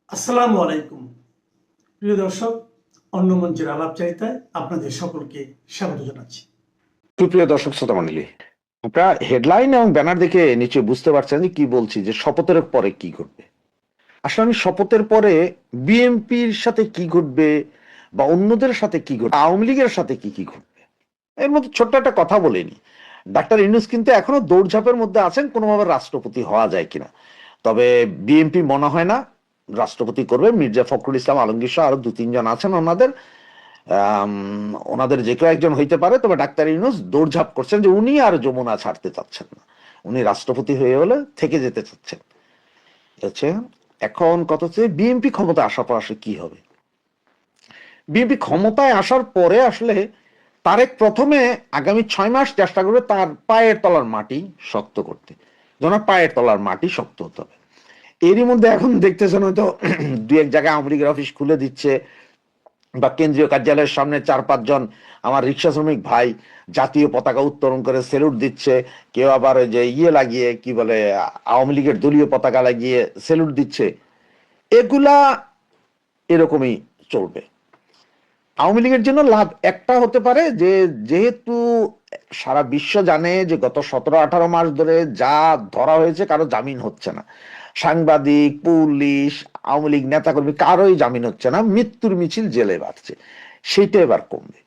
আসসালামু আলাইকুম প্রিয় দর্শক, অন্য মঞ্চের আলাপচারিতায় আপনাদের সকলকে স্বাগত জানাচ্ছি। সুপ্রিয় দর্শক শ্রোতা মণ্ডলী, আপনারা হেডলাইন এবং ব্যানার দেখে নিচে বুঝতে পারছেন যে কি বলছি, যে শপথের পরে কি ঘটবে। আসলে আমি শপথের পরে বিএনপির সাথে কি ঘটবে বা অন্যদের সাথে কি ঘটবে, আওয়ামী লীগের সাথে কি কি ঘটবে, এর মধ্যে ছোট্ট একটা কথা বলেনি। ডাক্তার ইউনূস কিন্তু এখনো দৌড়ঝাঁপের মধ্যে আছেন কোনোভাবে রাষ্ট্রপতি হওয়া যায় কিনা। তবে বিএনপি মনে হয় না রাষ্ট্রপতি করবে। মির্জা ফখরুল ইসলাম আলমগীর সহ আরো 2-3 জন আছেন ওনাদের, ওনাদের যে কেউ একজন হইতে পারে। তবে ডাক্তার ইউনূস দৌড়ঝাঁপ করছেন যে উনি আর যমুনা ছাড়তে চাচ্ছেন না, উনি রাষ্ট্রপতি হয়ে হলে থেকে যেতে চাচ্ছেন। হচ্ছে এখন কথা হচ্ছে বিএনপি ক্ষমতায় আসার পর আসলে কি হবে। বিএনপি ক্ষমতায় আসার পরে আসলে তারেক প্রথমে আগামী 6 মাস চেষ্টা করবে তার পায়ের তলার মাটি শক্ত করতে। যেন পায়ের তলার মাটি শক্ত হতে হবে। এরই মধ্যে এখন দেখতেছেন হয়তো দু এক জায়গায় আওয়ামী লীগের অফিস খুলে দিচ্ছে, বা কেন্দ্রীয় কার্যালয়ের সামনে 4-5 জন আমার রিক্সা শ্রমিক ভাই জাতীয় পতাকা উত্তোলন করে সেলুট দিচ্ছে। কেউ আবার ওই যে লাগিয়ে কি বলে আওয়ামী লীগের দলীয় পতাকা লাগিয়ে সেলুট দিচ্ছে। এগুলা এরকমই চলবে। আওয়ামী লীগের জন্য লাভ একটা হতে পারে যে, যেহেতু সারা বিশ্ব জানে যে গত 17-18 মাস ধরে যা ধরা হয়েছে কারো জামিন হচ্ছে না, সাংবাদিক, পুলিশ, আওয়ামী লীগ নেতাকর্মী কারোই জামিন হচ্ছে না, মৃত্যুর মিছিল জেলে বাড়ছে, সেইটা এবার কমবে।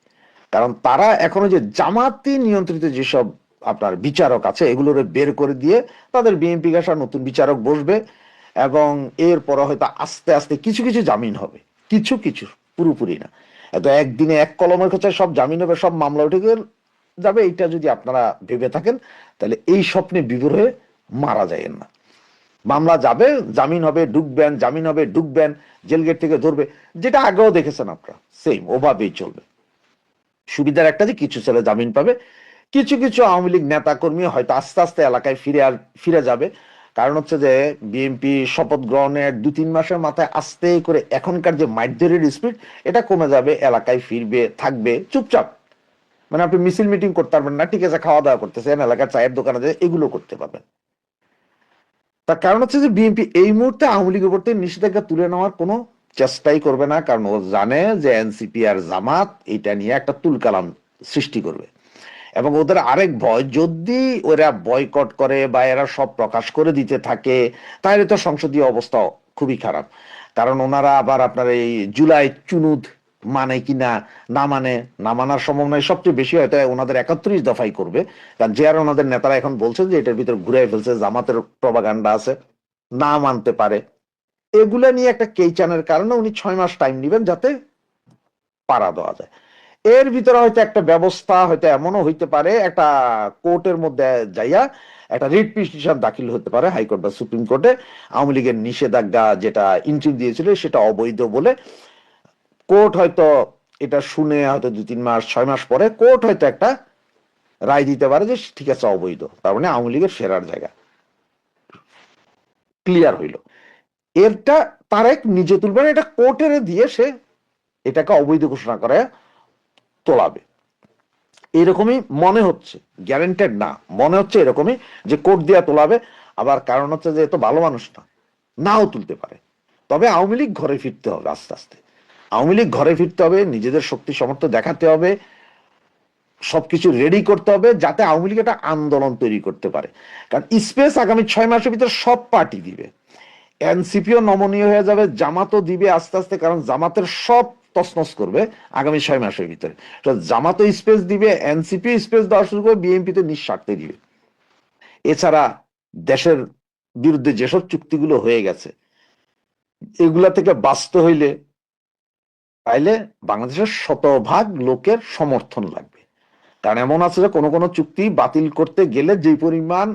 কারণ তারা এখনো যে জামাতি নিয়ন্ত্রিত যেসব আপনার বিচারক আছে এগুলোর বের করে দিয়ে তাদের বিএনপি ঘাসা নতুন বিচারক বসবে, এবং এরপরে হয়তো আস্তে আস্তে কিছু কিছু জামিন হবে, কিছু কিছু, পুরোপুরি না। এত একদিনে এক কলমের কাছে সব জামিন হবে, সব মামলা উঠে যাবে, এইটা যদি আপনারা ভেবে থাকেন তাহলে এই স্বপ্নে বিভোর হয়ে মারা যায়েন না। মামলা যাবে, জামিন হবে, ঢুকবেন, জামিন হবে, ঢুকবেন, জেল গেট থেকে ধরবে, যেটা আগেও দেখেছেন আপনারা, সেম ওভাবেই চলবে। সুবিধার একটা যে কিছু ছেলে জামিন পাবে, কিছু কিছু আওয়ামী লীগ নেতা কর্মী হয়তো আস্তে আস্তে এলাকায় ফিরে যাবে। কারণ হচ্ছে যে বিএনপি শপথ গ্রহণের 2-3 মাসের মাথায় আস্তে করে এখনকার যে মাইথেরির স্পিড এটা কমে যাবে, এলাকায় ফিরবে, থাকবে চুপচাপ। মানে আপনি মিছিল মিটিং করতে পারবেন না, ঠিক আছে খাওয়া দাওয়া করতেছেন, এলাকার চায়ের দোকানে যে এগুলো করতে পারবেন। তার কারণ হচ্ছে যে বিএনপি এই মুহূর্তে আওয়ামী লীগের উপর থেকে নিষেধাজ্ঞা তুলে নেওয়ার কোনো চেষ্টাই করবে না, কারণ ও জানে যে এনসিপি আর জামাত এটা নিয়ে একটা তুলকালাম সৃষ্টি করবে। এবং ওদের আরেক ভয়, যদি ওরা বয়কট করে বা এরা সব প্রকাশ করে দিতে থাকে তাহলে তো সংসদীয় অবস্থা খুবই খারাপ। কারণ ওনারা আবার আপনার এই জুলাই চুনুদ মানে কিনা, না মানে, না মানার সম্ভাবনা সবচেয়ে বেশি হয়তো ওনাদের 31 দফাই করবে। কারণ যে আর ওনাদের নেতারা এখন বলছেন যে এটার ভিতরে ঘুরে ফেলছে, জামাতের প্রপাগান্ডা আছে, না মানতে পারে। এগুলা নিয়ে একটা কেইচানের কারণে উনি 6 মাস টাইম নেবেন যাতে পাড়া দেওয়া যায়। এর ভিতরে হয়তো একটা ব্যবস্থা হয়তো এমনও হইতে পারে, একটা কোর্টের মধ্যে যাইয়া একটা রিট পিটিশন দাখিল হতে পারে হাইকোর্ট বা সুপ্রিম কোর্টে, আওয়ামী লীগের নিষেধাজ্ঞা যেটা ইন্ট্রিম দিয়েছিল সেটা অবৈধ বলে। কোর্ট হয়তো এটা শুনে হয়তো 2-3 মাস 6 মাস পরে কোর্ট হয়তো একটা রায় দিতে পারে যে ঠিক আছে অবৈধ, তার মানে আওয়ামী লীগের ফেরার জায়গা ক্লিয়ার হইল। এরটা তারেক নিজে তুলবে না, এটা কোর্টের দিয়ে সে এটাকে অবৈধ ঘোষণা করে তোলাবে। এরকমই মনে হচ্ছে, গ্যারান্টেড না, মনে হচ্ছে এরকমই যে কোর্ট দিয়া তোলাবে। আবার কারণ হচ্ছে যে এত ভালো মানুষ না, নাও তুলতে পারে। তবে আওয়ামী লীগ ঘরে ফিরতে হবে আস্তে আস্তে, আওয়ামী লীগ ঘরে ফিরতে হবে, নিজেদের শক্তি সামর্থ্য দেখাতে হবে, সবকিছু রেডি করতে হবে যাতে আওয়ামী লীগ একটা আন্দোলন তৈরি করতে পারে। কারণ স্পেস আগামী 6 মাসের ভিতরে সব পার্টি দিবে, এনসিপিও নমনীয় হয়ে যাবে, জামাতও দিবে আস্তে আস্তে, কারণ জামাতের সব তছনছ করবে আগামী 6 মাসের ভিতরে। জামাতও স্পেস দিবে, এনসিপি স্পেস দেওয়া শুরু করবে, বিএনপি তো নিঃস্বার্থে দিবে। এছাড়া দেশের বিরুদ্ধে যেসব চুক্তিগুলো হয়ে গেছে এগুলা থেকে বাঁচতে হইলে তাইলে বাংলাদেশের 100% লোকের সমর্থন লাগবে। কারণ এমন আছে যে কোনো কোনো চুক্তি বাতিল করতে গেলে যে পরিমাণ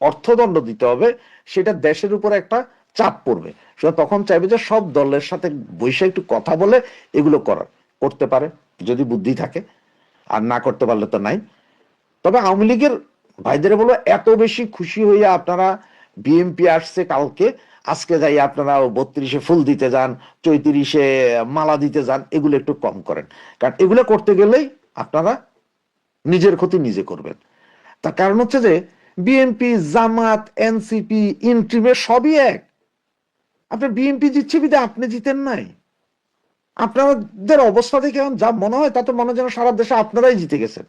অর্থদণ্ড দিতে হবে সেটা দেশের উপর একটা চাপ পড়বে। সেটা তখন চাইবে যে সব দলের সাথে বসে একটু কথা বলে এগুলো করতে পারে যদি বুদ্ধি থাকে, আর না করতে পারলে তো নাই। তবে আওয়ামী লীগের ভাইদের বলো এত বেশি খুশি হইয়া আপনারা বিএনপি আসছে কালকে, আজকে যাই আপনারা 32-এ ফুল দিতে যান, 34-এ মালা দিতে যান, এগুলো একটু কম করেন। কারণ এগুলো করতে গেলেই আপনারা নিজের ক্ষতি নিজে করবেন। তার কারণ হচ্ছে যে বিএনপি, জামাত, এনসিপি, ইন্ট্রিমে সবই এক। আপনার বিএনপি জিতছে বিধায় আপনি জিতেন নাই। আপনাদের অবস্থা দেখে এখন যা মনে হয় তাতে মনে হয় যেন সারা দেশে আপনারাই জিতে গেছেন।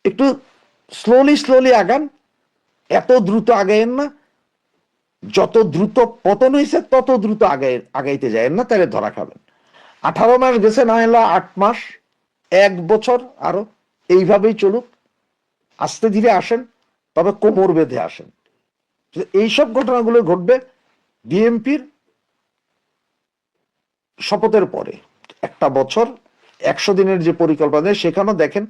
একটু স্লোলি আগান, এত দ্রুত আগাইন না। যত দ্রুত পতন হয়েছে তত দ্রুত আগাইতে যায়েন না, তাহলে ধরা খাবেন। 18 মাস গেছে, না এলো 8 মাস, 1 বছর, আরো এইভাবেই চলুক। আস্তে ধীরে আসেন, তবে কোমর বেঁধে আসেন। এইসব ঘটনাগুলো ঘটবে বিএনপির শপথের পরে। একটা বছর 100 দিনের যে পরিকল্পনা, সেখানেও দেখেন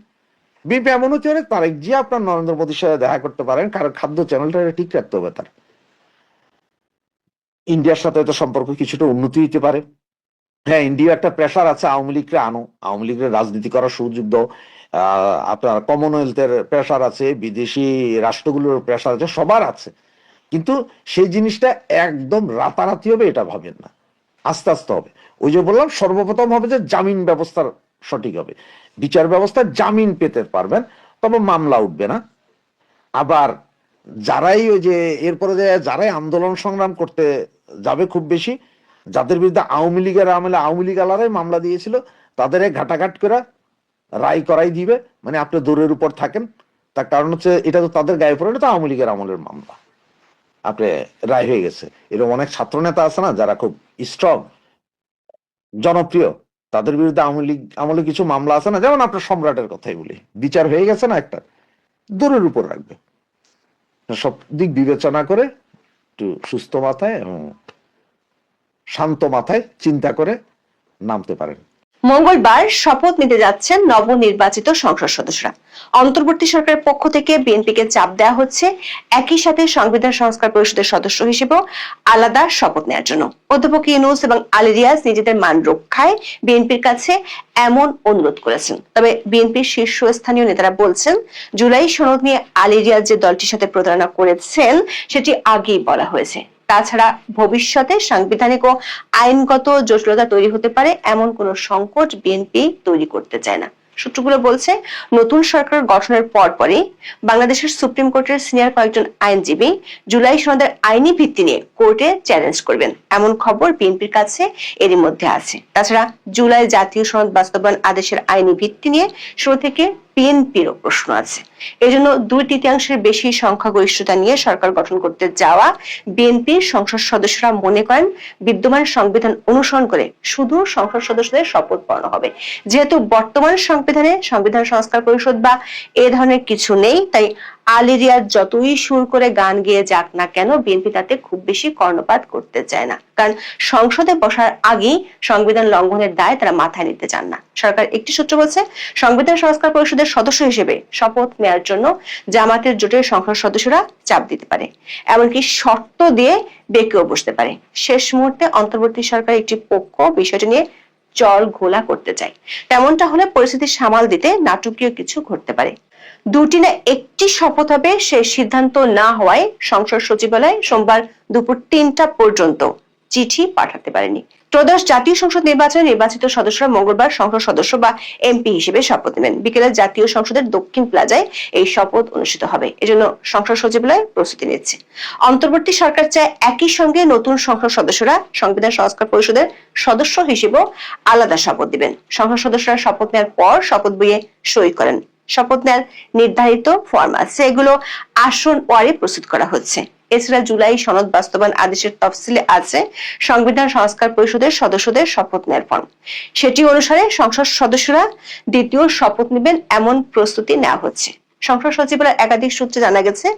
বিএনপি এমন হতে পারে তারেক জিয়া আপনার নরেন্দ্র মোদীর সাথে দেখা করতে পারেন, কারণ খাদ্য চ্যানেলটা ঠিক রাখতে হবে তার। ইন্ডিয়ার সাথে হয়তো সম্পর্ক কিছুটা উন্নতি হতে পারে। হ্যাঁ, ইন্ডিয়া একটা প্রেশার আছে, আওয়ামী লীগকে আনো, আওয়ামী লীগের রাজনীতি করার সুযোগ দাও। আপনার কমনওয়েলথের প্রেশার আছে, বিদেশি রাষ্ট্রগুলোর প্রেশার আছে, সবার আছে। কিন্তু সেই জিনিসটা একদম রাতারাতি হবে এটা ভাবেন না, আস্তে আস্তে হবে। ওই যে বললাম, সর্বপ্রথম হবে যে জামিন ব্যবস্থার সঠিক হবে, বিচার ব্যবস্থায় জামিন পেতে পারবেন, তবে মামলা উঠবে না। আবার যারাই ওই যে এরপরে যারাই আন্দোলন সংগ্রাম করতে যাবে খুব বেশি, যাদের বিরুদ্ধে আওয়ামী লীগের আমলে আওয়ামী লীগ আলারাই মামলা দিয়েছিল, তাদের ঘাটাঘাট করে রায় করাই দিবে। মানে আপনি দৌড়ের উপর থাকেন, তার কারণ হচ্ছে এটা তো তাদের গায়ে পড়ে, তো আওয়ামী লীগের আমলের মামলা, আপনি রায় হয়ে গেছে। এরকম অনেক ছাত্র নেতা আছে না যারা খুব স্ট্রং, জনপ্রিয়, তাদের বিরুদ্ধে আওয়ামী লীগ আমলে কিছু মামলা আছে না, যেমন আপনার সম্রাটের কথাই বলি, বিচার হয়ে গেছে না, একটা দৌড়ের উপর রাখবে। সব দিক বিবেচনা করে একটু সুস্থ মাথায় এবং শান্ত মাথায় চিন্তা করে নামতে পারেন। মঙ্গলবার শপথ নিতে যাচ্ছেন নবনির্বাচিত সংসদ সদস্যরা। অন্তর্বর্তী সরকারের পক্ষ থেকে বিএনপিকে চাপ দেওয়া হচ্ছে একই সাথে সংবিধান সংস্কার পরিষদের সদস্য হিসেবেও আলাদা শপথ নেওয়ার জন্য। অধ্যাপক ইউনূস এবং আলী রিয়াজ নিজেদের মান রক্ষায় বিএনপির কাছে এমন অনুরোধ করেছেন। তবে বিএনপির শীর্ষস্থানীয় নেতারা বলছেন, জুলাই সনদ নিয়ে আলী রিয়াজ যে দলটির সাথে প্রতারণা করেছেন সেটি আগেই বলা হয়েছে। তাছাড়া ভবিষ্যতে সাংবিধানিক ও আইনগত জটিলতা তৈরি হতে পারে এমন কোন সংকট বিএনপি তৈরি করতে চায় না। সূত্রগুলো বলছে, নতুন সরকার গঠনের পরপরই বাংলাদেশের সুপ্রিম কোর্টের সিনিয়র কয়েকজন আইনজীবী জুলাই সনদের আইনি ভিত্তি নিয়ে কোর্টে চ্যালেঞ্জ করবেন, এমন খবর বিএনপির কাছে এরই মধ্যে আছে। তাছাড়া জুলাই জাতীয় সনদ বাস্তবায়ন আদেশের আইনি ভিত্তি নিয়ে শুরু থেকে বিএনপিরও প্রশ্ন আছে। এজন্য 2/3 বেশি সংখ্যাগরিষ্ঠতা নিয়ে সরকার গঠন করতে যাওয়া বিএনপির সংসদ সদস্যরা মনে করেন বিদ্যমান সংবিধান অনুসরণ করে শুধু সংসদ সদস্যদের শপথ পড়ানো হবে। যেহেতু বর্তমান সংবিধানে সংবিধান সংস্কার পরিষদ বা এ ধরনের কিছু নেই, তাই আলী রিয়াজ যতই সুর করে গান গেয়ে যাক না কেন, বিএনপি তাতে খুব বেশি কর্ণপাত করতে চায় না। কারণ সংসদে বসার আগেই সংবিধান লঙ্ঘনের দায় তারা মাথায় নিতে চান না। সরকার একটি সূত্র বলছে, সংবিধান সংস্কার পরিষদের সদস্য হিসেবে শপথ নেওয়ার জন্য জামাতের জোটের সংসদ সদস্যরা চাপ দিতে পারে, এমনকি শর্ত দিয়ে বেঁকেও বসতে পারে। শেষ মুহূর্তে অন্তর্বর্তী সরকার একটি পক্ষ বিষয়টি নিয়ে জল ঘোলা করতে চায়। তেমনটা হলে পরিস্থিতি সামাল দিতে নাটকীয় কিছু ঘটতে পারে। দুটি না একটি শপথ হবে সেই সিদ্ধান্ত না হওয়ায় সংসদ সচিবালয় সোমবার দুপুর 3টা পর্যন্ত চিঠি পাঠাতে পারেনি। ত্রয়োদশ জাতীয় সংসদ নির্বাচনে নির্বাচিত সদস্যরা মঙ্গলবার সংসদ সদস্য বা এমপি হিসেবে শপথ নেবেন। বিকেলে জাতীয় সংসদের দক্ষিণ প্লাজায় এই শপথ অনুষ্ঠিত হবে। এজন্য সংসদ সচিবালয় প্রস্তুতি নিচ্ছে। অন্তর্বর্তী সরকার চায় একই সঙ্গে নতুন সংসদ সদস্যরা সংবিধান সংস্কার পরিষদের সদস্য হিসেবেও আলাদা শপথ দিবেন। সংসদ সদস্যরা শপথ নেওয়ার পর শপথ বইয়ে সই করেন। শপথ নেওয়ার নির্ধারিত ফর্ম আছে, এগুলো আসন ওয়ারি প্রস্তুত করা হচ্ছে। এছাড়া জুলাই সনদ বাস্তবায়ন আদেশের তফসিলে আছে সংবিধান সংস্কার পরিষদের সদস্যদের শপথ নেওয়ার ফর্ম। সেটি অনুসারে সংসদ সদস্যরা দ্বিতীয় শপথ নেবেন এমন প্রস্তুতি নেওয়া হচ্ছে। সংসদ সচিবালয়ের একাধিক সূত্রে জানা গেছে,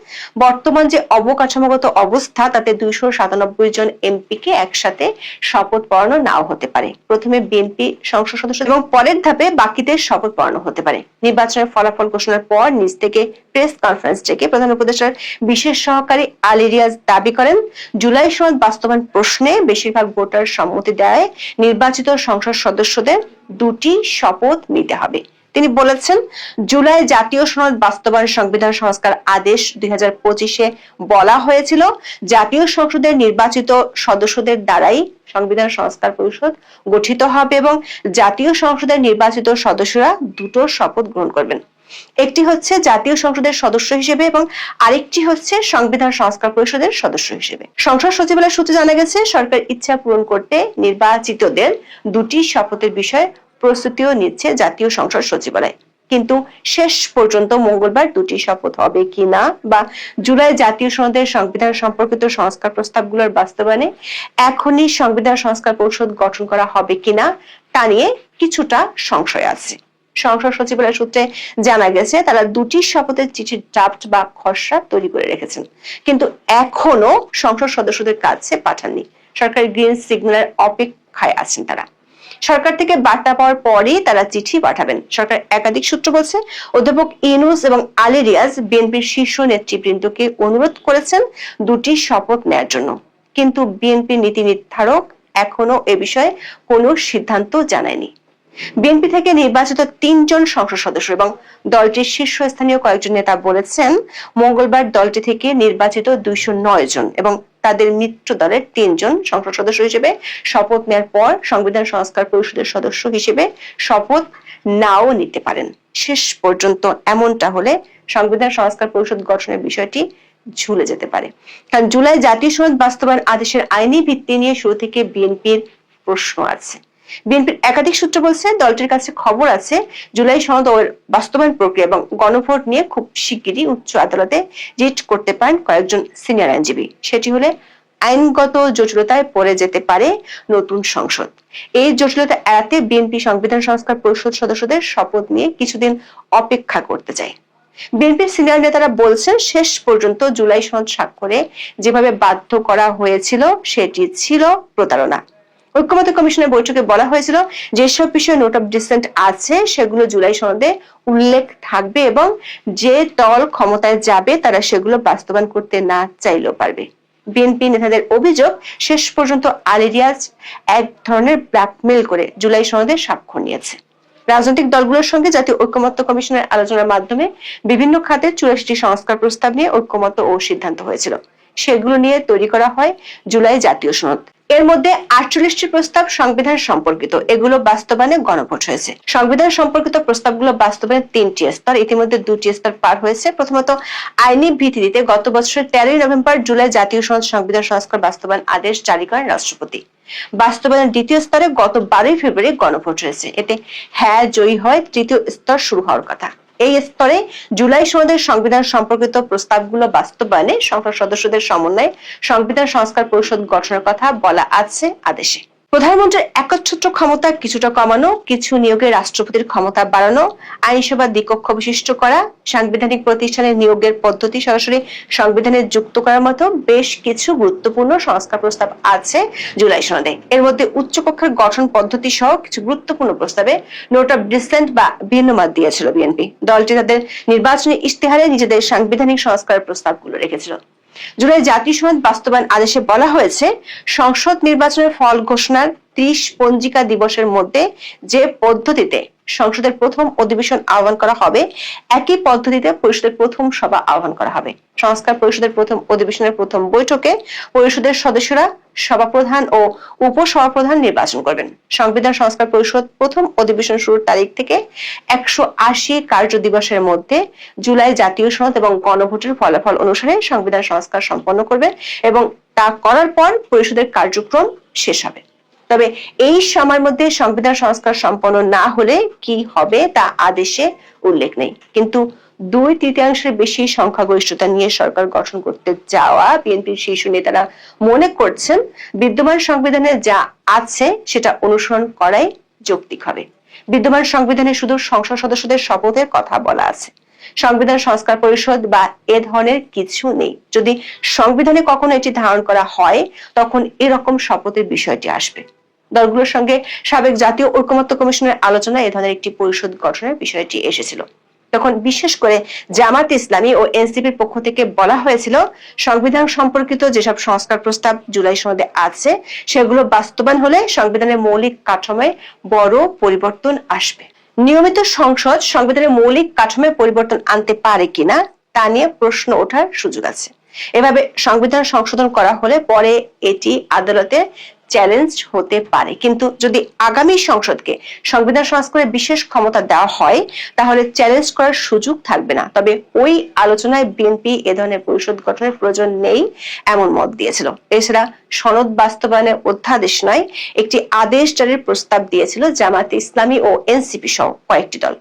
বর্তমান যে অবকাঠামোগত অবস্থা তাতে 297 জন এমপিকে একসাথে শপথ পড়ানো নাও হতে পারে। প্রথমে বিএনপি সংসদ সদস্য এবং পরের ধাপে বাকিদের শপথ পড়ানো হতে পারে। নির্বাচনের ফলাফল ঘোষণার পর নিজ থেকে প্রেস কনফারেন্স ডেকে প্রধান উপদেষ্টার বিশেষ সহকারী আলী রিয়াজ দাবি করেন, জুলাই সনদ বাস্তবায়ন প্রশ্নে বেশিরভাগ ভোটার সম্মতি দেয় নির্বাচিত সংসদ সদস্যদের দুটি শপথ নিতে হবে। তিনি বলেছেন, জুলাই জাতীয় সনদ বাস্তবায়ন সংবিধান সংস্কার আদেশ 2025-এ বলা হয়েছিল জাতীয় সংসদের নির্বাচিত সদস্যদের দ্বারাই সংবিধান সংস্কার পরিষদ গঠিত হবে এবং জাতীয় সংসদের নির্বাচিত সদস্যরা দুটো শপথ গ্রহণ করবেন। একটি হচ্ছে জাতীয় সংসদের সদস্য হিসেবে এবং আরেকটি হচ্ছে সংবিধান সংস্কার পরিষদের সদস্য হিসেবে। সংসদ সচিবালয় সূত্রে জানা গেছে, সরকার ইচ্ছা পূরণ করতে নির্বাচিতদের দুটি শপথের বিষয়ে প্রস্তুতিও নিচ্ছে জাতীয় সংসদ সচিবালয়। কিন্তু শেষ পর্যন্ত মঙ্গলবার দুটি শপথ হবে কিনা বা জুলাই জাতীয় সনদের সংবিধান সম্পর্কিত সংস্কার প্রস্তাবগুলোর বাস্তবায়নে এখনই সংবিধান সংস্কার পরিষদ গঠন করা হবে কিনা তা নিয়ে কিছুটা সংশয় আছে। সংসদ সচিবালয় সূত্রে জানা গেছে, তারা দুটি শপথের চিঠির ড্রাফট বা খসড়া তৈরি করে রেখেছেন, কিন্তু এখনো সংসদ সদস্যদের কাছে পাঠাননি। সরকারের গ্রিন সিগন্যালের অপেক্ষায় আছেন তারা। সরকার থেকে বার্তা পাওয়ার পরেই তারা চিঠি পাঠাবেন। সরকার একাধিক সূত্র বলছে, অধ্যাপক ইউনূস এবং আলী রিয়াজ বিএনপির শীর্ষ নেতৃবৃন্দকে অনুরোধ করেছেন দুটি শপথ নেয়ার জন্য, কিন্তু বিএনপি নীতি নির্ধারক এখনো এ বিষয়ে কোনো সিদ্ধান্ত জানায়নি। বিএনপি থেকে নির্বাচিত ৩ জন সংসদ সদস্য এবং দলটির শীর্ষস্থানীয় কয়েকজন নেতা বলেছেন, মঙ্গলবার দলটি থেকে নির্বাচিত ২০৯ জন এবং তাদের মিত্র দলের ৩ জন সংসদ সদস্য হিসেবে শপথ নেওয়ার পর সংবিধান সংস্কার পরিষদের সদস্য হিসেবে শপথ নাও নিতে পারেন। শেষ পর্যন্ত এমনটা হলে সংবিধান সংস্কার পরিষদ গঠনের বিষয়টি ঝুলে যেতে পারে। কারণ জুলাই জাতীয় সনদ বাস্তবায়ন আদেশের আইনি ভিত্তি নিয়ে শুরু থেকে বিএনপির প্রশ্ন আছে। বিএনপির একাধিক সূত্র বলছে, দলটির কাছে খবর আছে জুলাই সনদ ও বাস্তবায়ন প্রক্রিয়া এবং গণভোট নিয়ে খুব শিগগিরই উচ্চ আদালতে রিট করতে পারেন কয়েকজন সিনিয়র আইনজীবী। সেটি হলে আইনগত জটিলতায় পড়ে যেতে পারে নতুন সংসদ। এই জটিলতা এড়াতে বিএনপি সংবিধান সংস্কার পরিষদ সদস্যদের শপথ নিয়ে কিছুদিন অপেক্ষা করতে চায়। বিএনপির সিনিয়র নেতারা বলছেন, শেষ পর্যন্ত জুলাই সনদ স্বাক্ষরে যেভাবে বাধ্য করা হয়েছিল সেটি ছিল প্রতারণা। ঐক্যমত্য কমিশনের বৈঠকে বলা হয়েছিল, যেসব বিষয়ে নোট অফ ডিসেন্ট আছে সেগুলো জুলাই সনদে উল্লেখ থাকবে এবং যে দল ক্ষমতায় যাবে তারা সেগুলো বাস্তবায়ন করতে না চাইলেও পারবে। বিএনপি নেতাদের অভিযোগ, শেষ পর্যন্ত আলী রিয়াজ এক ধরনের ব্ল্যাকমেল করে জুলাই সনদে স্বাক্ষর নিয়েছে। রাজনৈতিক দলগুলোর সঙ্গে জাতীয় ঐক্যমত্য কমিশনের আলোচনার মাধ্যমে বিভিন্ন খাতে ৮৪টি সংস্কার প্রস্তাব নিয়ে ঐক্যমত্য ও সিদ্ধান্ত হয়েছিল। সেগুলো নিয়ে তৈরি করা হয় জুলাই জাতীয় সনদ। এর মধ্যে ৪৮টি প্রস্তাব সংবিধান সম্পর্কিত, এগুলো বাস্তবায়নে গণভোট হয়েছে। সংবিধান সম্পর্কিত প্রস্তাবগুলো বাস্তবায়নের ৩টি স্তর, ইতিমধ্যে ২টি স্তর পার হয়েছে। প্রথমত, আইনি ভিত্তি দিতে গত বছরের ১৩ নভেম্বর জুলাই জাতীয় সনদ সংবিধান সংস্কার বাস্তবায়ন আদেশ জারি করেন রাষ্ট্রপতি। বাস্তবায়নের দ্বিতীয় স্তরে গত ১২ ফেব্রুয়ারি গণভোট হয়েছে। এতে হ্যাঁ জয়ী হয় তৃতীয় স্তর শুরু হওয়ার কথা। এই স্তরে জুলাই সনদের সংবিধান সম্পর্কিত প্রস্তাবগুলো বাস্তবায়নে সংসদ সদস্যদের সমন্বয়ে সংবিধান সংস্কার পরিষদ গঠনের কথা বলা আছে আদেশে। প্রধানমন্ত্রীর একচ্ছত্র ক্ষমতা কিছুটা কমানো, কিছু নিয়োগে রাষ্ট্রপতির ক্ষমতা বাড়ানো, আইনসভা দ্বিকক্ষ বিশিষ্ট করা, সাংবিধানিক প্রতিষ্ঠানের নিয়োগের পদ্ধতি সরাসরি সংবিধানে যুক্ত করার মতো বেশ কিছু গুরুত্বপূর্ণ সংস্কার প্রস্তাব আছে জুলাই সনদে। এর মধ্যে উচ্চকক্ষের গঠন পদ্ধতি সহ কিছু গুরুত্বপূর্ণ প্রস্তাবে নোট অফ ডিসেন্ট বা ভিন্ন মত দিয়েছিল বিএনপি। দলটি তাদের নির্বাচনী ইশতেহারে নিজেদের সাংবিধানিক সংস্কারের প্রস্তাবগুলো রেখেছিল। জুলাই জাতীয় সনদ বাস্তবায়ন আদেশে বলা হয়েছে, সংসদ নির্বাচনের ফল ঘোষণার ৩০ পঞ্জিকা দিবসের মধ্যে যে পদ্ধতিতে সংসদের প্রথম অধিবেশন আহ্বান করা হবে, একই পদ্ধতিতে পরিষদের প্রথম সভা আহ্বান করা হবে। সংস্কার পরিষদের প্রথম অধিবেশনের প্রথম বৈঠকে পরিষদের সদস্যরা সভাপ্রধান ও উপসভাপ্রধান নির্বাচন করবেন। সংবিধান সংস্কার পরিষদ প্রথম অধিবেশন শুরুর তারিখ থেকে ১৮০ কার্য দিবসের মধ্যে জুলাই জাতীয় সনদ এবং গণভোটের ফলাফল অনুসারে সংবিধান সংস্কার সম্পন্ন করবে এবং তা করার পর পরিষদের কার্যক্রম শেষ হবে। তবে এই সময়ের মধ্যে সংবিধান সংস্কার সম্পন্ন না হলে কি হবে তা আদেশে উল্লেখ নেই। কিন্তু ২/৩ বেশি সংখ্যাগরিষ্ঠতা নিয়ে সরকার গঠন করতে যাওয়া বিএনপির শীর্ষ নেতারা মনে করছেন, বিদ্যমান সংবিধানে যা আছে সেটা অনুসরণ করাই যৌক্তিক হবে। বিদ্যমান সংবিধানে শুধু সংসদ সদস্যদের শপথের কথা বলা আছে। সংবিধান সংস্কার পরিষদ বা এ ধরনের কিছু নেই। যদি সংবিধানে কখনো এটি ধারণ করা হয়, তখন এরকম শপথের বিষয়টি আসবে। দলগুলোর সঙ্গে সাবেক জাতীয় ঐক্যমত্য কমিশনের আলোচনায় এ ধরনের একটি পরিষদ গঠনের বিষয়টি এসেছিল। তখন বিশেষ করে জামাত ইসলামী ও এনসিপির পক্ষ থেকে বলা হয়েছিল, সংবিধান সম্পর্কিত যেসব সংস্কার প্রস্তাব জুলাই সনদে আছে সেগুলো বাস্তবায়ন হলে সংবিধানের মৌলিক কাঠামোয় বড় পরিবর্তন আসবে। নিয়মিত সংসদ সংবিধানের মৌলিক কাঠামোয় পরিবর্তন আনতে পারে কিনা তা নিয়ে প্রশ্ন ওঠার সুযোগ আছে। এভাবে সংবিধান সংশোধন করা হলে পরে এটি আদালতে চ্যালেঞ্জ হতে পারে। কিন্তু যদি আগামী সংসদকে সংবিধান সংস্কারের বিশেষ ক্ষমতা দেওয়া হয় তাহলে চ্যালেঞ্জ করার সুযোগ থাকবে না। তবে ওই আলোচনায় বিএনপি এ ধরনের পরিষদ গঠনের প্রয়োজন নেই এমন মত দিয়েছিল। এছাড়া সনদ বাস্তবায়নের অধ্যাদেশ নয়, একটি আদেশ জারির প্রস্তাব দিয়েছিল জামায়াতে ইসলামী ও এনসিপি সহ কয়েকটি দল।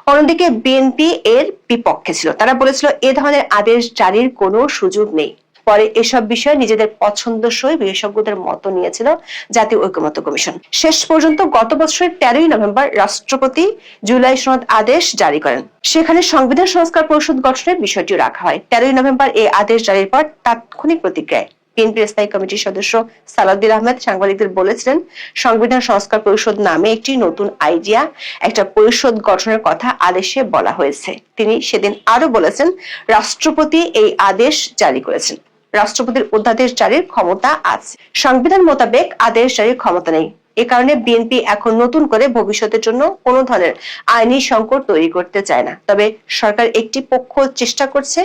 অন্যদিকে বিএনপি এর বিপক্ষে ছিল। তারা বলেছিল এ ধরনের আদেশ জারির কোনো সুযোগ নেই। পরে এসব বিষয়ে নিজেদের পছন্দসই বিশেষজ্ঞদের মত নিয়েছিল জাতীয় ঐকমত্য কমিশন। শেষ পর্যন্ত গত বছরের 13ই নভেম্বর রাষ্ট্রপতি জুলাই সনদ আদেশ জারি করেন। সেখানে সংবিধান সংস্কার পরিষদ গঠনের বিষয়টি রাখা হয়। 13ই নভেম্বর এই আদেশ জারির পর তাৎক্ষণিক প্রতিক্রিয়ায় বিএনপির স্থায়ী কমিটির সদস্য সালাউদ্দিন আহমেদ সাংবাদিকদের বলেছিলেন, সংবিধান সংস্কার পরিষদ নামে একটি নতুন আইডিয়া, একটা পরিষদ গঠনের কথা আদেশে বলা হয়েছে। তিনি সেদিন আরো বলেছেন, রাষ্ট্রপতি এই আদেশ জারি করেছেন, রাষ্ট্রপতির অধ্যাদেশ জারির ক্ষমতা আছে, সংবিধান মোতাবেক আদেশ জারির ক্ষমতা নেই। এ কারণে বিএনপি এখন নতুন করে ভবিষ্যতের জন্য কোনো ধরনের আইনি সংকট তৈরি করতে চায় না। তবে সরকার একটি পক্ষ চেষ্টা করছে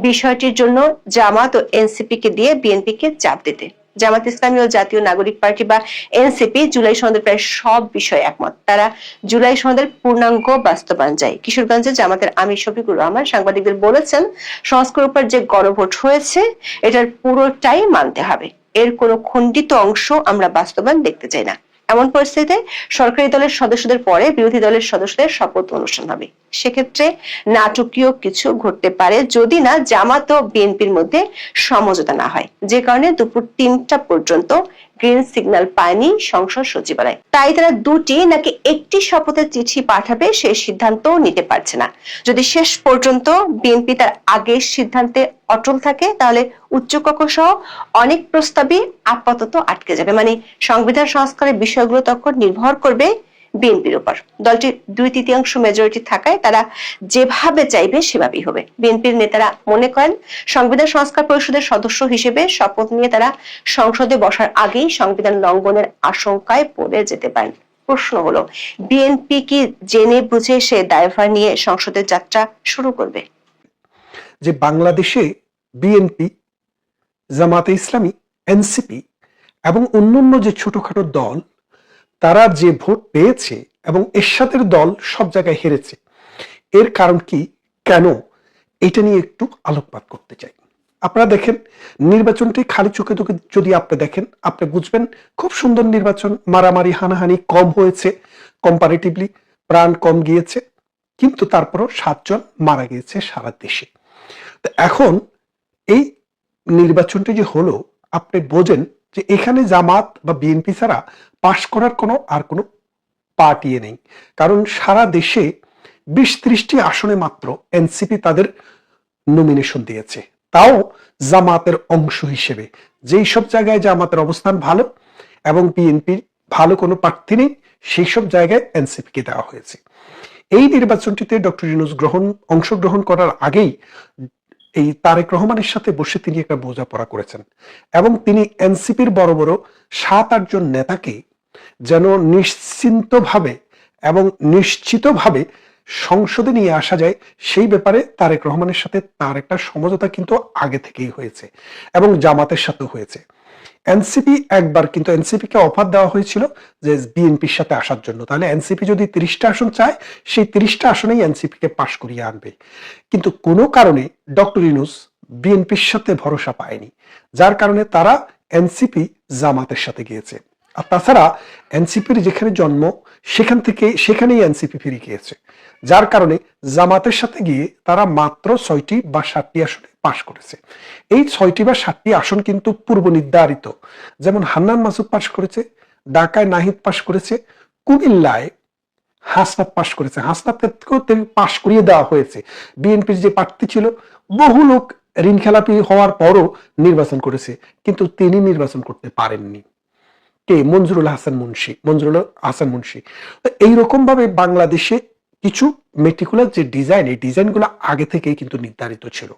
বিষয়টির জন্য জামাত ও এনসিপি কে দিয়ে বিএনপি কে চাপ দিতে। জামাত ইসলামী ও জাতীয় নাগরিক পার্টি বা এনসিপি জুলাই সনদের প্রায় সব বিষয়ে একমত। তারা জুলাই সনদের পূর্ণাঙ্গ বাস্তবায়ন চায়। কিশোরগঞ্জে জামাতের আমির শফিকুর রহমান সাংবাদিকদের বলেছেন, সংস্কারের উপর যে গণভোট হয়েছে এটার পুরোটাই মানতে হবে, এর কোনো খণ্ডিত অংশ আমরা বাস্তবায়ন দেখতে চাই না। এমন পরিস্থিতিতে সরকারি দলের সদস্যদের পরে বিরোধী দলের সদস্যদের শপথ অনুষ্ঠান হবে। সেক্ষেত্রে নাটকীয় কিছু ঘটতে পারে যদি না জামাত ও বিএনপির মধ্যে সমঝোতা না হয়, যে কারণে দুপুর 3টা পর্যন্ত গ্রিন সিগন্যাল পায়নি সংসদ সচিবালয়। তাই তারা দুটি নাকি একটি শপথের চিঠি পাঠাবে সেই সিদ্ধান্ত নিতে পারছে না। যদি শেষ পর্যন্ত বিএনপি তার আগের সিদ্ধান্তে অটল থাকে তাহলে উচ্চকক্ষ সহ অনেক প্রস্তাবই আপাতত আটকে যাবে। মানে সংবিধান সংস্কারের বিষয়গুলো তখন নির্ভর করবে বিএনপির উপর। দলটির 2/3 মেজরিটি থাকায় তারা যেভাবে চাইবে সেভাবেই হবে। বিএনপির নেতারা মনে করেন সংবিধান সংস্কার পরিষদের সদস্য হিসেবে শপথ নিয়ে তারা সংসদে বসার আগেই সংবিধান লঙ্ঘনের আশঙ্কায় পড়ে যেতে পারেন। প্রশ্ন হলো, বিএনপি কি জেনে বুঝে সে দায়ভার নিয়ে সংসদের যাত্রা শুরু করবে? যে বাংলাদেশে বিএনপি, জামাতে ইসলামী, এনসিপি এবং অন্যান্য যে ছোটখাটো দল তারা যে ভোট পেয়েছে এবং এরশাদের দল সব জায়গায় হেরেছে, এর কারণ কি, কেন, এটা নিয়ে একটু আলোকপাত করতে চাই। আপনারা দেখেন নির্বাচনটি খালি চোখে যদি আপনি দেখেন আপনি বুঝবেন খুব সুন্দর নির্বাচন, মারামারি হানাহানি কম হয়েছে, কম্পারেটিভলি প্রাণ কম গিয়েছে, কিন্তু তারপরও 7 জন মারা গিয়েছে সারা দেশে। তো এখন এই নির্বাচনটি যে হলো আপনি বোঝেন যে এখানে জামাত বা বিএনপি ছাড়া পাশ করার কোনো পার্টি নেই। কারণ সারা দেশে 20-30টি আসনে মাত্র এনসিপি তাদের নমিনেশন দিয়েছে, তাও জামাতের অংশ হিসেবে। যেই সব জায়গায় জামাতের অবস্থান ভালো এবং বিএনপির ভালো কোনো প্রার্থী নেই সেই সব জায়গায় এনসিপি কে দেওয়া হয়েছে। এই নির্বাচনটিতে ডক্টর ইউনূস অংশগ্রহণ করার আগেই এই তারেক রহমানের সাথে বসে তিনি একটা বোঝাপড়া করেছেন এবং তিনি এনসিপির বড় বড় 7-8 জন নেতাকে যেন নিশ্চিন্তভাবে এবং নিশ্চিতভাবে সংসদে নিয়ে আসা যায় সেই ব্যাপারে তারেক রহমানের সাথে তার একটা সমঝোতা কিন্তু আগে থেকেই হয়েছে এবং জামাতের সাথেও হয়েছে। এনসিপি একবার কিন্তু এনসিপিকে অফার দেওয়া হয়েছিল যে বিএনপির সাথে আসার জন্য, তাহলে এনসিপি যদি 30টা আসন চায় সেই 30টা আসনেই এনসিপিকে পাশ করিয়ে আনবে। কিন্তু কোনো কারণে ডক্টর ইউনূস বিএনপির সাথে ভরসা পায়নি, যার কারণে তারা এনসিপি জামাতের সাথে গিয়েছে। আর তাছাড়া এনসিপির যেখানে জন্ম সেখানেই এনসিপি ফিরে গিয়েছে, যার কারণে জামাতের সাথে গিয়ে তারা মাত্র 6টি বা 7টি আসনে পাশ করেছে। এই 6টি বা 7টি আসন কিন্তু পূর্ব নির্ধারিত। যেমন হান্নান মাসুদ পাশ করেছে, ঢাকায় নাহিদ পাশ করেছে, কুমিল্লায় হাসনাত পাশ করেছে, হাসনাতকেও পাশ করিয়ে দেওয়া হয়েছে। বিএনপির যে প্রার্থী ছিল বহু লোক ঋণ খেলাপি হওয়ার পরও নির্বাচন করেছে, কিন্তু তিনি নির্বাচন করতে পারেননি। কে? মঞ্জুরুল হাসান মুন্সি। তো এইরকম ভাবে বাংলাদেশে কিছু মেটিকুলার যে ডিজাইন, এই ডিজাইনগুলো আগে থেকেই কিন্তু নির্ধারিত ছিল।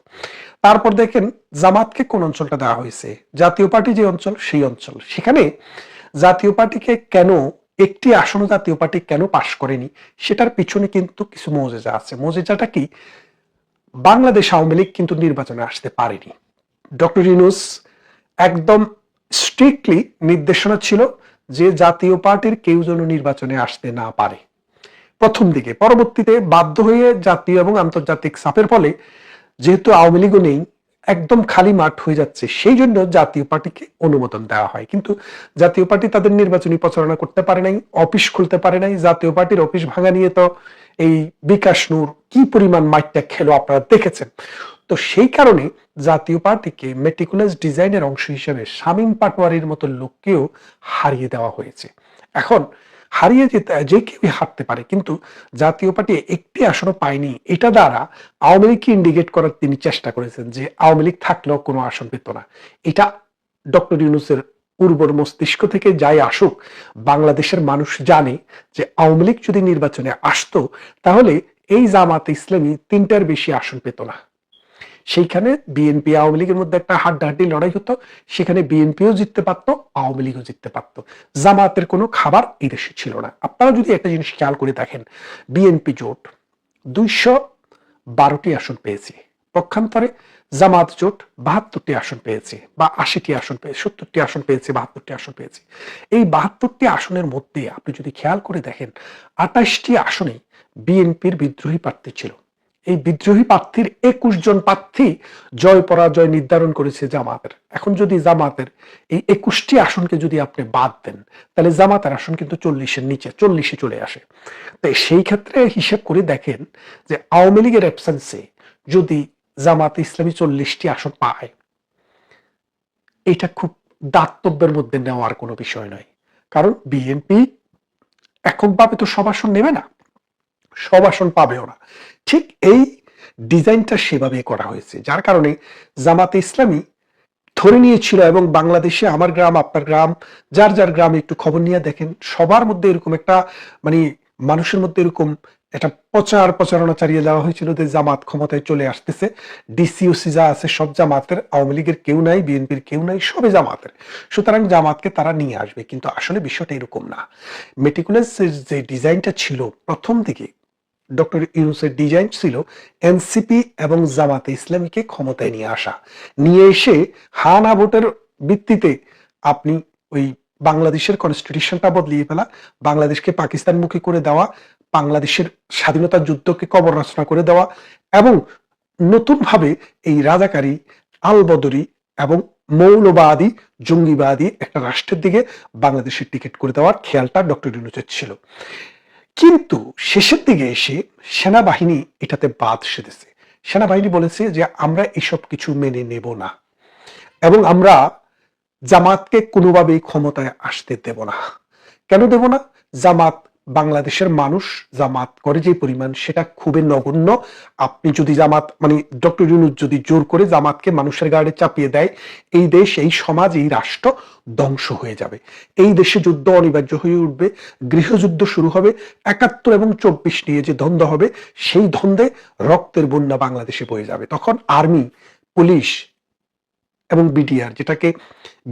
তারপর দেখেন জামাতকে কোন অঞ্চলটা দেওয়া হয়েছে, জাতীয় পার্টি যে অঞ্চল সেই অঞ্চল। সেখানে জাতীয় পার্টিকে কেন একটি আসন জাতীয় পার্টি কেন পাশ করেনি সেটার পিছনে কিন্তু কিছু মৌজেজা আছে। মৌজেজাটা কি? বাংলাদেশ আওয়ামী লীগ কিন্তু নির্বাচনে আসতে পারেনি। ডক্টর ইউনূস একদম স্ট্রিক্টলি নির্দেশনা ছিল যে জাতীয় পার্টির কেউ যেন নির্বাচনে আসতে না পারে প্রথম দিকে। পরবর্তীতে বাধ্য হয়ে জাতীয় এবং আন্তর্জাতিক চাপের ফলে যেহেতু আওয়ামী লীগও নেই, একদম খালি মাঠ হয়ে যাচ্ছে, সেই জন্য জাতীয় পার্টিকে অনুমোদন দেওয়া হয়। কিন্তু জাতীয় পার্টি তাদের নির্বাচনী প্রচারণা করতে পারে নাই, অফিস খুলতে পারে নাই। জাতীয় পার্টির অফিস ভাঙা নিয়ে তো এই বিকাশ নূর কি পরিমাণ মাইটটা খেলো আপনারা দেখেছেন। তো সেই কারণে জাতীয় পার্টিকে মেটিকুলাস ডিজাইনের অংশ হিসেবে শামীম পাটোয়ারির মতো লোককেও হারিয়ে দেওয়া হয়েছে। এখন হারিয়ে যেতে যে কেউ হারতে পারে, কিন্তু জাতীয় পার্টি একটি আসনও পায়নি। এটা দ্বারা আওয়ামী লীগকে ইন্ডিকেট করার তিনি চেষ্টা করেছেন যে আওয়ামী লীগ থাকলেও কোনো আসন পেত না। এটা ডক্টর ইউনূসের উর্বর মস্তিষ্ক থেকে যাই আসুক, বাংলাদেশের মানুষ জানে যে আওয়ামী লীগ যদি নির্বাচনে আসতো তাহলে এই জামাতে ইসলামী 3টার বেশি আসন পেত না। সেইখানে বিএনপি আওয়ামী লীগের মধ্যে একটা হাড্ডাহাড্ডি লড়াই হতো, সেখানে বিএনপিও জিততে পারতো, আওয়ামী লীগও জিততে পারতো। জামাতের কোনো খাবার এই দেশে ছিল না। আপনারা যদি একটা জিনিস খেয়াল করে দেখেন, বিএনপি জোট 212টি আসন পেয়েছে, পক্ষান্তরে জামাত জোট 72টি আসন পেয়েছে, বা 80টি আসন পেয়েছে, 70টি আসন পেয়েছে, 72টি আসন পেয়েছে। এই 72টি আসনের মধ্যে আপনি যদি খেয়াল করে দেখেন, 28টি আসনে বিএনপির বিদ্রোহী প্রার্থী ছিল। এই বিদ্রোহী প্রার্থীর 21 জন প্রার্থী জয় পরাজয় নির্ধারণ করেছে জামাতের। এখন যদি জামাতের এই 21টি আসনকে যদি আপনি বাদ দেন, তাহলে জামাতের আসন কিন্তু 40-এর নিচে, 40-এ চলে আসে। তাই সেই ক্ষেত্রে হিসেব করে দেখেন যে আওয়ামী লীগের অ্যাবসেন্সে যদি জামাতে ইসলামী 40টি আসন পায়, এটা খুব দাতব্যের মধ্যে নেওয়ার কোনো বিষয় নয়। কারণ বিএনপি এককভাবে তো সব আসন নেবে না, সব আসন পাবেও না। ঠিক এই ডিজাইনটা সেভাবে করা হয়েছে, যার কারণে জামাতে ইসলামী ধরে নিয়েছিল। এবং বাংলাদেশে আমার গ্রাম আপনার গ্রাম, যার যার গ্রামে একটু খবর নিয়ে দেখেন, সবার মধ্যে এরকম একটা মানে মানুষের মধ্যে এরকম একটা প্রচারণা চালিয়ে দেওয়া হয়েছিল যে জামাত ক্ষমতায় চলে আসতেছে, ডিসিওসি যা আছে সব জামাতের, আওয়ামী লীগের কেউ নাই, বিএনপির কেউ নাই, সবে জামাতের, সুতরাং জামাতকে তারা নিয়ে আসবে। কিন্তু আসলে বিষয়টা এরকম না। মেটিকুলাস যে ডিজাইনটা ছিল প্রথম দিকে, ডক্টর ইউনূসের ডিজাইন ছিল এনসিপি এবং জামাতে ইসলামীকে ক্ষমতায় নিয়ে আসা, নিয়ে এসে হা না ভোটের ভিত্তিতে আপনি ওই বাংলাদেশের কনস্টিটিউশনটা বদলিয়ে ফেলা, বাংলাদেশকে পাকিস্তানমুখী করে দেওয়া, বাংলাদেশের স্বাধীনতা যুদ্ধকে কবর রচনা করে দেওয়া, এবং নতুনভাবে এই রাজাকারী, আলবদরি এবং মৌলবাদী, জঙ্গিবাদী একটা রাষ্ট্রের দিকে বাংলাদেশের টিকিট করে দেওয়ার খেয়ালটা ডক্টর ইউনূসের ছিল। কিন্তু শেষের দিকে এসে সেনাবাহিনী এটাতে বাদ সেধেছে। সেনাবাহিনী বলেছে যে আমরা এসব কিছু মেনে নেব না, এবং আমরা জামাতকে কোনোভাবেই ক্ষমতায় আসতে দেব না। কেন দেব না? জামাত বাংলাদেশের মানুষ জামাত করে যে পরিমাণ, সেটা খুবই নগণ্য। আপনি যদি জামাত মানে ডক্টর ইউনূস যদি জোর করে জামাতকে মানুষের গাড়ি চাপিয়ে দেয়, এই দেশ, এই সমাজ, এই রাষ্ট্র ধ্বংস হয়ে যাবে। এই দেশে যুদ্ধ অনিবার্য হয়ে উঠবে, গৃহযুদ্ধ শুরু হবে। 71 এবং 24 নিয়ে যে দ্বন্দ্ব হবে, সেই দ্বন্দ্বে রক্তের বন্যা বাংলাদেশে বয়ে যাবে। তখন আর্মি, পুলিশ এবং বিডিআর, যেটাকে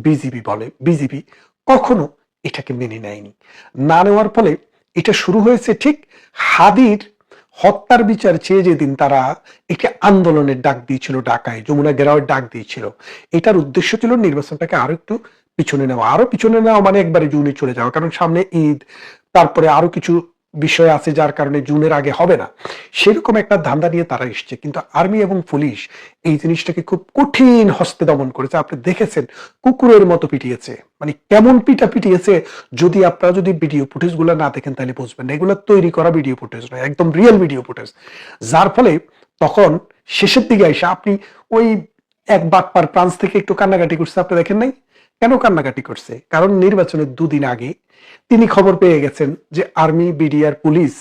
বিজিবি বলে, বিজিবি কখনো এটাকে মেনে নেয়নি। না নেওয়ার ফলে এটা শুরু হয়েছে ঠিক হাদির হত্যার বিচার চেয়ে যেদিন তারা একটি আন্দোলনের ডাক দিয়েছিল, ঢাকায় যমুনা ঘেরাওয়ের ডাক দিয়েছিল। এটার উদ্দেশ্য ছিল নির্বাচনটাকে আরো একটু পিছনে নেওয়া, আরো পিছনে নেওয়া মানে একবারে জুনে চলে যাওয়া, কারণ সামনে ঈদ, তারপরে আরো কিছু বিষয় আছে যার কারণে জুনের আগে হবে না, সেরকম একটা ধান্দা নিয়ে তারা এসছে। কিন্তু আর্মি এবং পুলিশ এই জিনিসটাকে খুব কঠিন হস্তে দমন করেছে। আপনি দেখেছেন কুকুরের মতো পিটিয়েছে, মানে কেমন পিটিয়েছে। যদি আপনারা যদি ভিডিও ফুটেজ গুলো না দেখেন তাহলে বুঝবেন না, এগুলো তৈরি করা ভিডিও ফুটেজ নয়, একদম রিয়েল ভিডিও ফুটেজ। যার ফলে তখন শেষের দিকে এসে আপনি ওই এক বাটপার ফ্রান্স থেকে একটু কান্নাকাটি করছে, আপনি দেখেন নাই? কেন কান্নাকাটি করছে? কারণ নির্বাচনের 2 দিন আগে তিনি খবর পেয়ে গেছেন যে আর্মি, বিডিআর, পুলিশ,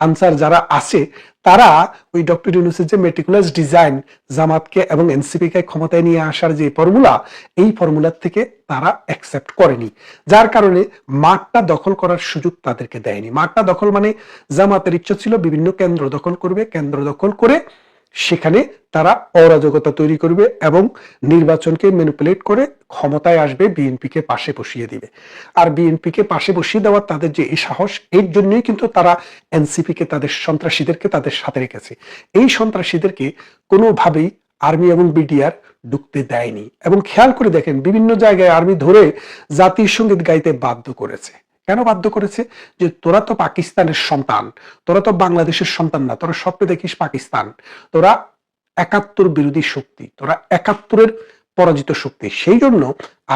আনসার যারা আছে, তারা ওই ডক্টর ইউনূসের যে মেটিকুলাস ডিজাইন, জামাতকে এবং এনসিপিকে ক্ষমতায় নিয়ে আসার যে ফর্মুলা, এই ফর্মুলার থেকে তারা অ্যাকসেপ্ট করেনি। যার কারণে মাঠটা দখল করার সুযোগ তাদেরকে দেয়নি। মাঠটা দখল মানে জামাতের ইচ্ছা ছিল বিভিন্ন কেন্দ্র দখল করবে, কেন্দ্র দখল করে সেখানে তারা অরাজকতা তৈরি করবে এবং নির্বাচনকে ম্যানিপুলেট করে ক্ষমতায় আসবে, বিএনপিকে পাশে বসিয়ে দিবে। আর বিএনপিকে পাশে বসিয়ে দেওয়ার তাদের যে এই সাহস, এর জন্যই কিন্তু তারা এনসিপিকে, তাদের সন্ত্রাসীদেরকে তাদের সাথে রেখেছে। এই সন্ত্রাসীদেরকে কোনোভাবেই আর্মি এবং বিডিআর ঢুকতে দেয়নি। এবং খেয়াল করে দেখেন বিভিন্ন জায়গায় আর্মি ধরে জাতীয় সঙ্গীত গাইতে বাধ্য করেছে। কেন বাধ্য করেছে? যে তোরা তো পাকিস্তানের সন্তান, তোরা তো বাংলাদেশের সন্তান না, তোরা স্বপ্নে দেখিস পাকিস্তান, তোরা ৭১ বিরোধী শক্তি, তোরা ৭১-এর পরাজিত শক্তি। সেই জন্য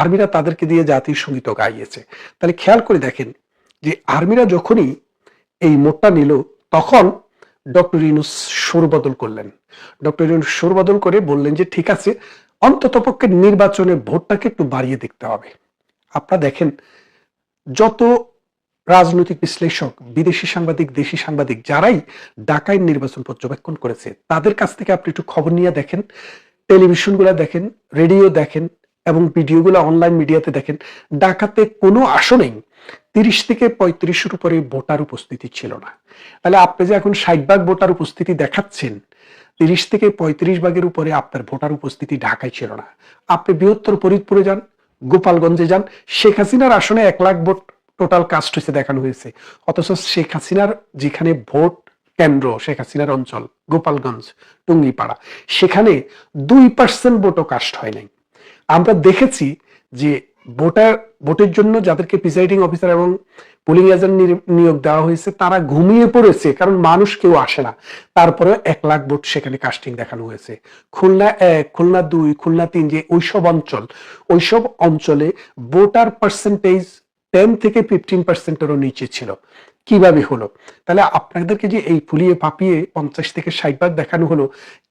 আর্মিরা তাদেরকে দিয়ে জাতীয় সঙ্গীত গাইয়েছে। তাহলে খেয়াল করে দেখেন যে আর্মিরা যখনই এই মোটটা নিল তখন ডক্টর ইউনূস সুর বদল করলেন। ডক্টর ইউনূস সুর বদল করে বললেন যে ঠিক আছে, অন্ততপক্ষে নির্বাচনে ভোটটাকে একটু বাড়িয়ে দেখতে হবে। আপনারা দেখেন যত রাজনৈতিক বিশ্লেষক, বিদেশি সাংবাদিক, দেশি সাংবাদিক যারাই ঢাকায় নির্বাচন পর্যবেক্ষণ করেছে তাদের কাছ থেকে আপনি একটু খবর নিয়ে দেখেন, টেলিভিশনগুলো দেখেন, রেডিও দেখেন এবং ভিডিওগুলো অনলাইন মিডিয়াতে দেখেন, ঢাকাতে কোনো আসনেই 30 থেকে 35-এর উপরে ভোটার উপস্থিতি ছিল না। তাহলে আপনি যে এখন 60 ভাগ ভোটার উপস্থিতি দেখাচ্ছেন, 30 থেকে 35 ভাগের উপরে আপনার ভোটার উপস্থিতি ঢাকায় ছিল না। আপনি বৃহত্তর ফরিদপুরে যান, গোপালগঞ্জে যান, শেখ হাসিনার আসনে 1 লাখ ভোট টোটাল কাস্ট হয়েছে দেখানো হয়েছে, অথচ শেখ হাসিনার যেখানে ভোট কেন্দ্র, শেখ হাসিনার অঞ্চল গোপালগঞ্জ, টুঙ্গিপাড়া, সেখানে 2% ভোটও কাস্ট হয় নাই। আমরা দেখেছি যে ভোটের জন্য যাদেরকে প্রিসাইডিং অফিসার এবং পোলিং এজেন্ট নিয়োগ দেওয়া হয়েছে তারা ঘুমিয়ে পড়েছে, কারণ মানুষ কেউ আসে না। তারপরে 1 লাখ ভোট সেখানে কাস্টিং দেখানো হয়েছে। খুলনা 1, খুলনা 2, খুলনা 3 যে ওইসব অঞ্চলে ভোটার পার্সেন্টেজ 10 থেকে 15%-এরও নিচে ছিল। কিভাবে হলো? তাহলে আপনাদেরকে যে এই ফুলিয়ে পাপিয়ে 50 থেকে 60 ভাগ দেখানো হলো,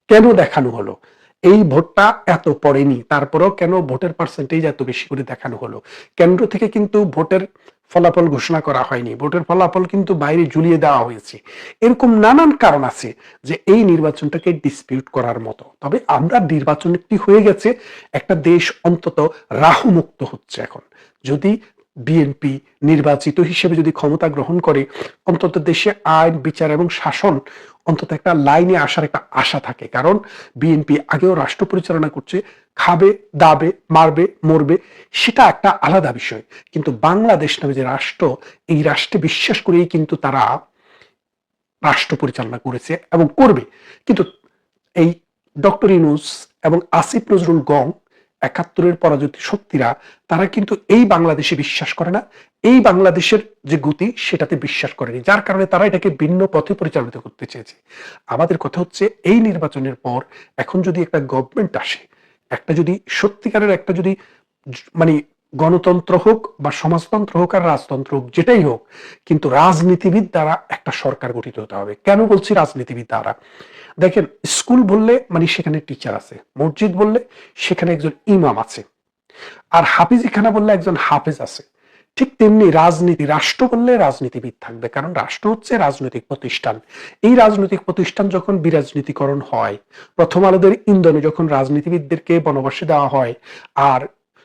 কেন দেখানো হলো? এই ভোটটা এত পড়েনি, তারপরেও কেন ভোটের পার্সেন্টেজ এত বেশি করে দেখানো হলো? কেন্দ্র থেকে কিন্তু ভোটের ফলাফল ঘোষণা করা হয়নি, ভোটের ফলাফল কিন্তু বাইরে ঝুলিয়ে দেওয়া হয়েছে। এরকম নানান কারণ আছে যে এই নির্বাচনটাকে ডিসপিউট করার মতো। তবে আমরা নির্বাচনটি হয়ে গেছে, একটা দেশ অন্তত রাহুমুক্ত হচ্ছে এখন। যদি বিএনপি নির্বাচিত হিসেবে যদি ক্ষমতা গ্রহণ করে, অন্তত দেশে আইন, বিচার এবং শাসন অন্তত একটা লাইনে আসার একটা আশা থাকে। কারণ বিএনপি আগেও রাষ্ট্র পরিচালনা করছে, খাবে, দাবে, মারবে, মরবে, সেটা একটা আলাদা বিষয়। কিন্তু বাংলাদেশ নামে যে রাষ্ট্র, এই রাষ্ট্রে বিশ্বাস করেই কিন্তু তারা রাষ্ট্র পরিচালনা করেছে এবং করবে। কিন্তু এই ডক্টর ইউনূস এবং আসিফ নজরুল গং, ৭১-এর পরাজিত শক্তিরা, তারা কিন্তু এই বাংলাদেশে বিশ্বাস করে না, এই বাংলাদেশের যে গতি সেটাতে বিশ্বাস করেনি, যার কারণে তারা এটাকে ভিন্ন পথে পরিচালিত করতে চেয়েছে। আমাদের কথা হচ্ছে এই নির্বাচনের পর এখন যদি একটা গভর্নমেন্ট আসে, একটা যদি সত্যিকারের একটা যদি মানে গণতন্ত্র হোক বা সমাজতন্ত্র হোক আর রাজতন্ত্র হোক, যেটাই হোক, কিন্তু রাজনীতিবিদ দ্বারা একটা সরকার গঠিত হতে হবে। কেন বলছি রাজনীতিবিদ দ্বারা? দেখেন, স্কুল বললে মানে সেখানে টিচার আছে, মসজিদ বললে সেখানে একজন ইমাম আছে, আর হাফিজখানা বললে একজন হাফেজ আছে। ঠিক তেমনি রাজনীতি, রাষ্ট্র বললে রাজনীতিবিদ থাকবে, কারণ রাষ্ট্র হচ্ছে রাজনৈতিক প্রতিষ্ঠান। এই রাজনৈতিক প্রতিষ্ঠান যখন বিরাজনীতিকরণ হয়, প্রথম আলোদের ইন্ধনে যখন রাজনীতিবিদদেরকে বনবাসে দেওয়া হয় আর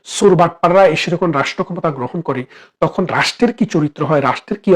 চোর বাটপাররা এসে যখন রাষ্ট্র ক্ষমতা গ্রহণ করে, তখন রাষ্ট্রের কি চরিত্র হয়, রাষ্ট্রের কি